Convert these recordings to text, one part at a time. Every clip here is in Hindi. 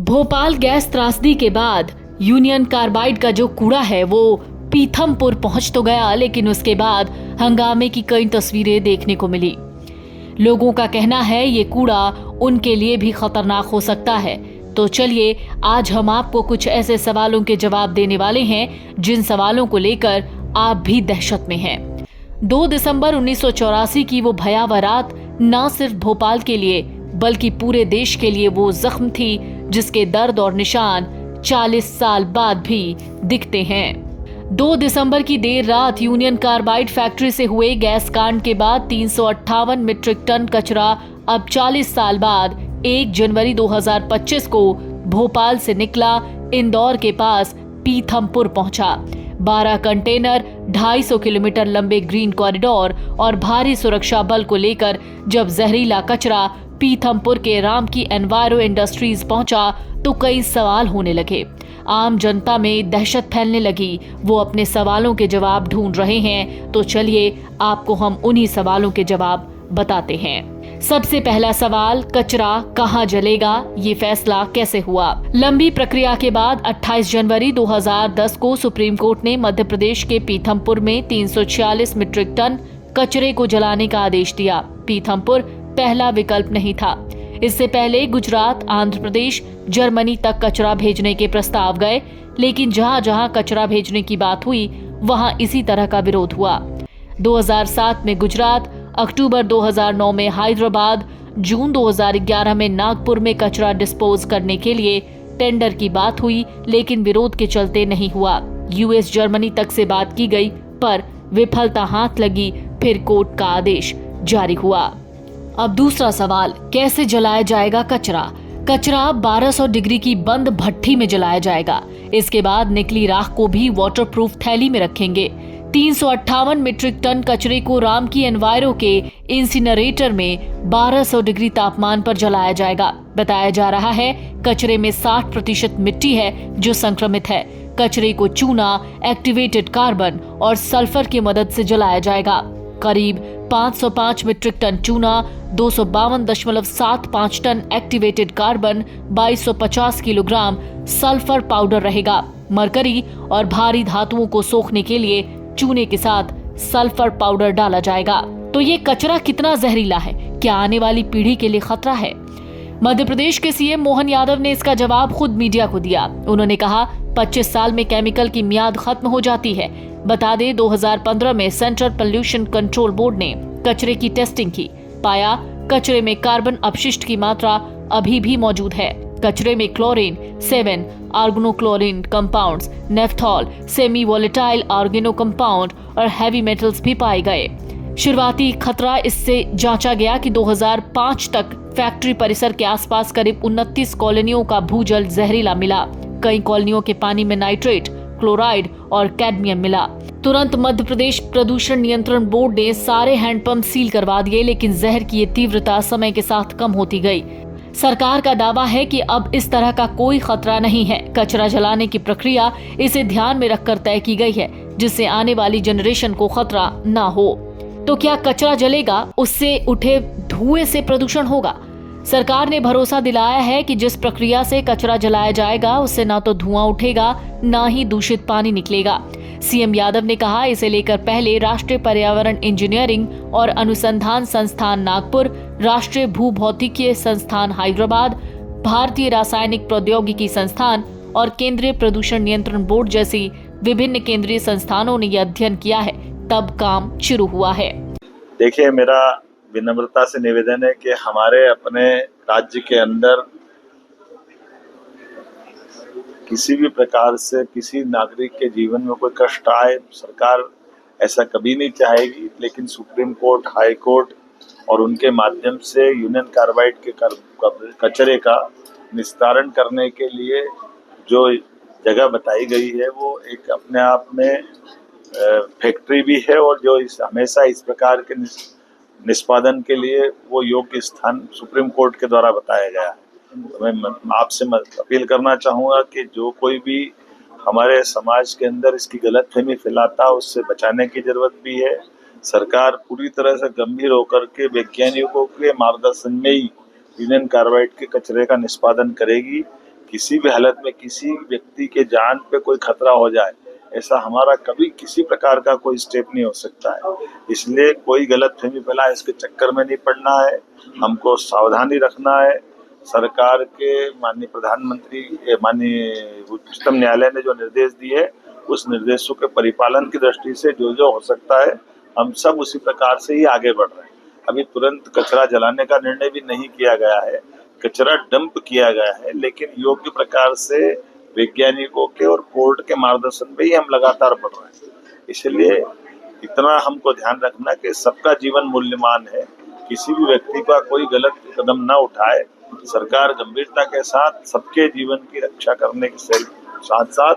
भोपाल गैस त्रासदी के बाद यूनियन कार्बाइड का जो कूड़ा है वो पीथमपुर पहुंच तो गया, लेकिन उसके बाद हंगामे की कई तस्वीरें देखने को मिली। लोगों का कहना है ये कूड़ा उनके लिए भी खतरनाक हो सकता है। तो चलिए आज हम आपको कुछ ऐसे सवालों के जवाब देने वाले हैं जिन सवालों को लेकर आप भी दहशत में हैं। 2 दिसंबर 1984 की वो भयावह रात न सिर्फ भोपाल के लिए बल्कि पूरे देश के लिए वो जख्म थी जिसके दर्द और निशान 40 साल बाद भी दिखते हैं। 2 दिसंबर की देर रात यूनियन कार्बाइड फैक्ट्री से हुए गैस कांड के बाद 358 मीट्रिक टन कचरा अब 40 साल बाद 1 जनवरी 2025 को भोपाल से निकला इंदौर के पास पीथमपुर पहुंचा। 12 कंटेनर 250 किलोमीटर लंबे ग्रीन कॉरिडोर और भारी सुरक्षा बल को लेकर जब जहरीला कचरा पीथमपुर के राम की एनवायरो इंडस्ट्रीज पहुंचा तो कई सवाल होने लगे। आम जनता में दहशत फैलने लगी। वो अपने सवालों के जवाब ढूंढ रहे हैं। तो चलिए आपको हम उन्हीं सवालों के जवाब बताते हैं। सबसे पहला सवाल, कचरा कहाँ जलेगा, ये फैसला कैसे हुआ? लंबी प्रक्रिया के बाद 28 जनवरी 2010 को सुप्रीम कोर्ट ने मध्य प्रदेश के पीथमपुर में 346 मीट्रिक टन कचरे को जलाने का आदेश दिया। पीथमपुर पहला विकल्प नहीं था। इससे पहले गुजरात, आंध्र प्रदेश, जर्मनी तक कचरा भेजने के प्रस्ताव गए, लेकिन जहां जहां कचरा भेजने की बात हुई वहां इसी तरह का विरोध हुआ। 2007 में गुजरात, अक्टूबर 2009 में हैदराबाद, जून 2011 में नागपुर में कचरा डिस्पोज करने के लिए टेंडर की बात हुई, लेकिन विरोध के चलते नहीं हुआ। यूएस, जर्मनी तक से बात की गई पर विफलता हाथ लगी। फिर कोर्ट का आदेश जारी हुआ। अब दूसरा सवाल, कैसे जलाया जाएगा कचरा? कचरा 1200 डिग्री की बंद भट्ठी में जलाया जाएगा। इसके बाद निकली राख को भी वाटरप्रूफ थैली में रखेंगे। 358 मीट्रिक टन कचरे को राम की एनवायरो के इंसिनरेटर में 1200 डिग्री तापमान पर जलाया जाएगा। बताया जा रहा है कचरे में 60% मिट्टी है जो संक्रमित है। कचरे को चूना, एक्टिवेटेड कार्बन और सल्फर की मदद से जलाया जाएगा। करीब 505 मीट्रिक टन चूना, 252.75 ton activated carbon, 2250 kilogram sulphur powder रहेगा। मरकरी और भारी धातुओं को सोखने के लिए चूने के साथ सल्फर पाउडर डाला जाएगा। तो ये कचरा कितना जहरीला है? क्या आने वाली पीढ़ी के लिए खतरा है? मध्य प्रदेश के सीएम मोहन यादव ने इसका जवाब खुद मीडिया को दिया। उन्होंने कहा 25 साल में केमिकल की मियाद खत्म हो जाती है। बता दें 2015 में सेंट्रल पोल्यूशन कंट्रोल बोर्ड ने कचरे की टेस्टिंग की। पाया कचरे में कार्बन अपशिष्ट की मात्रा अभी भी मौजूद है। कचरे में chlorine, 7 organochlorine compounds, naphthol, semi volatile organo compound और हैवी मेटल्स भी पाए गए। शुरुआती खतरा इससे जांचा गया कि 2005 तक फैक्ट्री परिसर के आसपास करीब 29 कॉलोनियों का भूजल जहरीला मिला। कई कॉलोनियों के पानी में नाइट्रेट, क्लोराइड और कैडमियम मिला। तुरंत मध्य प्रदेश प्रदूषण नियंत्रण बोर्ड ने सारे हैंडपंप सील करवा दिए, लेकिन जहर की ये तीव्रता समय के साथ कम होती गई। सरकार का दावा है कि अब इस तरह का कोई खतरा नहीं है। कचरा जलाने की प्रक्रिया इसे ध्यान में रखकर तय की गई है, जिससे आने वाली जनरेशन को खतरा न हो। तो क्या कचरा जलेगा, उससे उठे धुएं से प्रदूषण होगा? सरकार ने भरोसा दिलाया है कि जिस प्रक्रिया से कचरा जलाया जाएगा उससे ना तो धुआं उठेगा, ना ही दूषित पानी निकलेगा। सीएम यादव ने कहा इसे लेकर पहले राष्ट्रीय पर्यावरण इंजीनियरिंग और अनुसंधान संस्थान नागपुर, राष्ट्रीय भूभौतिकीय संस्थान हैदराबाद, भारतीय रासायनिक प्रौद्योगिकी संस्थान और केंद्रीय प्रदूषण नियंत्रण बोर्ड जैसी विभिन्न केंद्रीय संस्थानों ने यह अध्ययन किया है, तब काम शुरू हुआ है। देखिए, मेरा विनम्रता से निवेदन है कि हमारे अपने राज्य के अंदर किसी भी प्रकार से किसी नागरिक के जीवन में कोई कष्ट आए, सरकार ऐसा कभी नहीं चाहेगी। लेकिन सुप्रीम कोर्ट, हाई कोर्ट और उनके माध्यम से यूनियन कार्बाइड के कचरे का निस्तारण करने के लिए जो जगह बताई गई है वो एक अपने आप में फैक्ट्री भी है और जो हमेशा इस प्रकार के निष्पादन के लिए वो योग्य स्थान सुप्रीम कोर्ट के द्वारा बताया गया है। तो मैं आपसे अपील करना चाहूँगा कि जो कोई भी हमारे समाज के अंदर इसकी गलतफहमी फैलाता है उससे बचाने की जरूरत भी है। सरकार पूरी तरह से गंभीर होकर के वैज्ञानिकों के मार्गदर्शन में ही यूनियन कार्बाइड के कचरे का निष्पादन करेगी, किसी भी हालत में किसी व्यक्ति के जान पे कोई खतरा हो जाए, ऐसा हमारा कभी किसी प्रकार का कोई स्टेप नहीं हो सकता है। इसलिए कोई गलतफहमी फैलाए इसके चक्कर में नहीं पड़ना है, हमको सावधानी रखना है। सरकार के माननीय प्रधानमंत्री माननीय उच्चतम न्यायालय ने जो निर्देश दिए, उस निर्देशों के परिपालन की दृष्टि से जो जो हो सकता है हम सब उसी प्रकार से ही आगे बढ़ रहे हैं। अभी तुरंत कचरा जलाने का निर्णय भी नहीं किया गया है, कचरा डंप किया गया है, लेकिन योग्य प्रकार से वैज्ञानिकों के और कोर्ट के मार्गदर्शन में ही हम लगातार बढ़ रहे हैं। इसलिए इतना हमको ध्यान रखना कि सबका जीवन मूल्यवान है, किसी भी व्यक्ति का कोई गलत कदम न उठाए। सरकार गंभीरता के साथ सबके जीवन की रक्षा करने के साथ साथ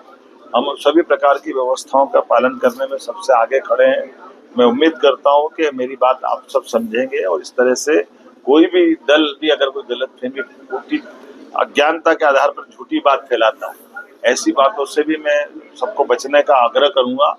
हम सभी प्रकार की व्यवस्थाओं का पालन करने में सबसे आगे खड़े हैं। मैं उम्मीद करता हूं कि मेरी बात आप सब समझेंगे और इस तरह से कोई भी दल भी अगर कोई गलतफहमी, झूठी अज्ञानता के आधार पर झूठी बात फैलाता है, ऐसी बातों से भी मैं सबको बचने का आग्रह करूंगा।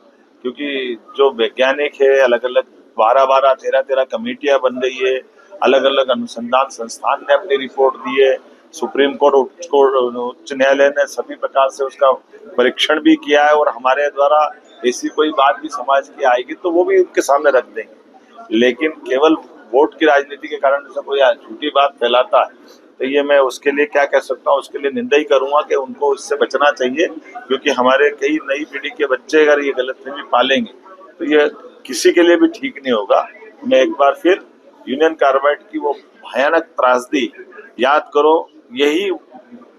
क्योंकि जो वैज्ञानिक है, अलग अलग 12-12, 13-13 कमेटियां बन रही है, अलग अलग अनुसंधान संस्थान ने अपनी रिपोर्ट दी है, सुप्रीम कोर्ट उच्च न्यायालय ने सभी प्रकार से उसका परीक्षण भी किया है, और हमारे द्वारा ऐसी कोई बात भी समाज की आएगी तो वो भी उनके सामने रख देंगे। लेकिन केवल वोट की राजनीति के कारण से कोई झूठी बात फैलाता है तो ये मैं उसके लिए क्या कह सकता हूँ, उसके लिए निंदा ही करूंगा कि उनको इससे बचना चाहिए। क्योंकि हमारे कई नई पीढ़ी के बच्चे अगर ये गलतफहमी पालेंगे तो ये किसी के लिए भी ठीक नहीं होगा। मैं एक बार फिर यूनियन कार्बाइड की वो भयानक त्रासदी याद करो, यही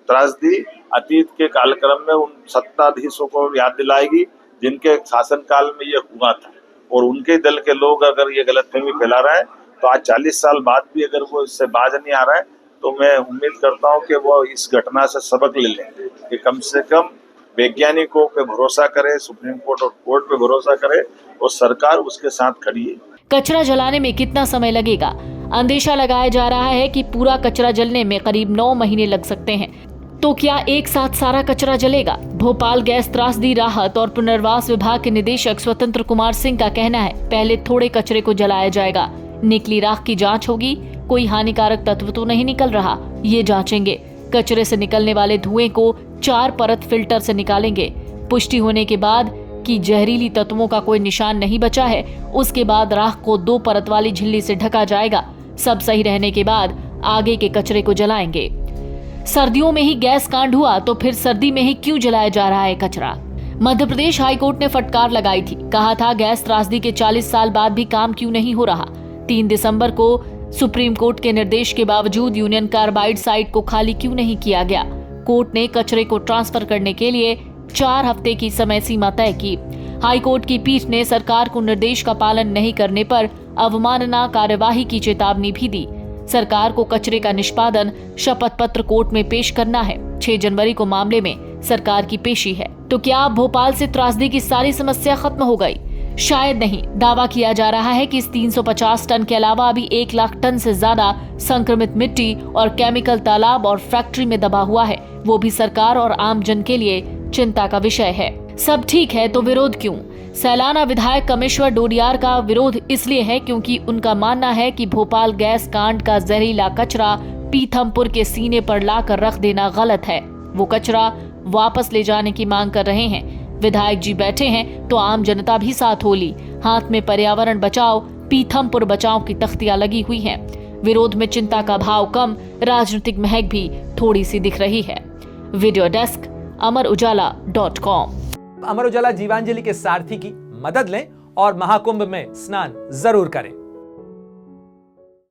त्रासदी अतीत के कालक्रम में उन सत्ताधीशों को याद दिलाएगी जिनके शासनकाल में ये हुआ था, और उनके दल के लोग अगर ये गलतफहमी फैला रहे हैं तो आज 40 साल बाद भी अगर वो इससे बाज नहीं आ रहा है तो मैं उम्मीद करता हूं कि वो इस घटना से सबक ले लें कि कम से कम वैज्ञानिकों पे भरोसा करे, सुप्रीम कोर्ट और कोर्ट पे भरोसा करे, और सरकार उसके साथ खड़ी है। कचरा जलाने में कितना समय लगेगा? अंदेशा लगाया जा रहा है कि पूरा कचरा जलने में करीब 9 महीने लग सकते हैं। तो क्या एक साथ सारा कचरा जलेगा? भोपाल गैस त्रासदी राहत और पुनर्वास विभाग के निदेशक स्वतंत्र कुमार सिंह का कहना है, पहले थोड़े कचरे को जलाया जाएगा, निकली राख की जांच होगी, कोई हानिकारक तत्व तो नहीं निकल रहा, ये जांचेंगे। कचरे से निकलने वाले धुएं को 4 परत फिल्टर से निकालेंगे। पुष्टि होने के बाद कि जहरीली तत्वों का कोई निशान नहीं बचा है, उसके बाद राख को 2 परत वाली झिल्ली से ढका जाएगा। सब सही रहने के बाद आगे के कचरे को जलाएंगे। सर्दियों में ही गैस कांड हुआ तो फिर सर्दी में ही क्यों जलाया जा रहा है कचरा? मध्य प्रदेश हाईकोर्ट ने फटकार लगाई थी, कहा था गैस त्रासदी के 40 साल बाद भी काम क्यों नहीं हो रहा। 3 दिसंबर को सुप्रीम कोर्ट के निर्देश के बावजूद यूनियन कार्बाइड साइट को खाली क्यों नहीं किया गया? कोर्ट ने कचरे को ट्रांसफर करने के लिए 4 हफ्ते की समय सीमा तय की। हाईकोर्ट की पीठ ने सरकार को निर्देश का पालन नहीं करने पर अवमानना कार्यवाही की चेतावनी भी दी। सरकार को कचरे का निष्पादन शपथ पत्र कोर्ट में पेश करना है। 6 जनवरी को मामले में सरकार की पेशी है। तो क्या भोपाल से त्रासदी की सारी समस्या खत्म हो गई? शायद नहीं। दावा किया जा रहा है कि इस 350 टन के अलावा अभी 1 लाख टन से ज्यादा संक्रमित मिट्टी और केमिकल तालाब और फैक्ट्री में दबा हुआ है। वो भी सरकार और आम जन के लिए चिंता का विषय है। सब ठीक है तो विरोध क्यों? सैलाना विधायक कमेश्वर डोडियार का विरोध इसलिए है क्योंकि उनका मानना है कि भोपाल गैस कांड का जहरीला कचरा पीथमपुर के सीने पर लाकर रख देना गलत है। वो कचरा वापस ले जाने की मांग कर रहे हैं। विधायक जी बैठे हैं तो आम जनता भी साथ हो ली। हाथ में पर्यावरण बचाओ, पीथमपुर बचाओ की तख्तियां लगी हुई हैं। विरोध में चिंता का भाव कम, राजनीतिक महक भी थोड़ी सी दिख रही है। Video desk अमरउजाला.com। अमर उजाला जीवांजलि के सारथी की मदद लें और महाकुंभ में स्नान जरूर करें।